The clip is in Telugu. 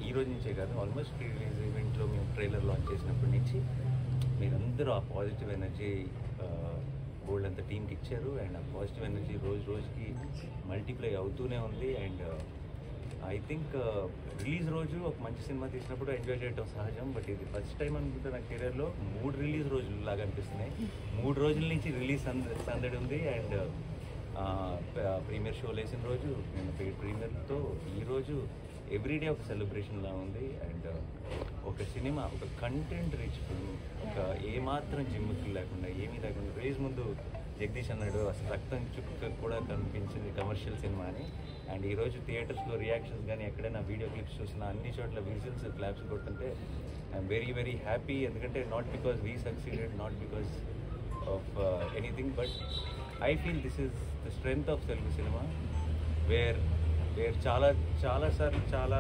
ఈ రోజు నుంచే కాదు, ఆల్మోస్ట్ ప్రీ రిలీజ్ ఈవెంట్లో మేము ట్రైలర్ లాంచ్ చేసినప్పటి నుంచి మీరందరూ ఆ పాజిటివ్ ఎనర్జీ గోల్డ్ అంత టీంకి ఇచ్చారు. అండ్ ఆ పాజిటివ్ ఎనర్జీ రోజు రోజుకి మల్టిప్లై అవుతూనే ఉంది. అండ్ ఐ థింక్ రిలీజ్ రోజు ఒక మంచి సినిమా తీసినప్పుడు ఎంజాయ్ చేయడం సహజం. బట్ ఇది ఫస్ట్ టైం అనుకుంటే నా కెరీర్లో 3 రిలీజ్ రోజులు లాగా అనిపిస్తున్నాయి. 3 రోజుల నుంచి రిలీజ్ సందడి ఉంది. అండ్ ప్రీమియర్ షో వేసిన రోజు నేను పెయిడ్ ప్రీమియర్తో ఈరోజు ఎవ్రీడే ఒక సెలబ్రేషన్ లా ఉంది. అండ్ ఒక సినిమా, ఒక కంటెంట్ రిచ్ ఫిల్మ్, ఒక ఏమాత్రం జిమ్కి లేకుండా ఏమీ లేకుండా రిలీజ్ ముందు జగదీష్ అన్నాడు అసలు రక్తం చుక్క కూడా కనిపించింది కమర్షియల్ సినిమా అని. అండ్ ఈరోజు థియేటర్స్లో రియాక్షన్స్ కానీ ఎక్కడైనా వీడియో క్లిప్స్ చూసినా అన్ని చోట్ల విజిల్స్ క్లాప్స్ కొట్టుంటే ఐఎమ్ వెరీ వెరీ హ్యాపీ. ఎందుకంటే not because we succeeded, not because of anything, but I feel this is the strength of Telugu cinema where చాలా సార్లు చాలా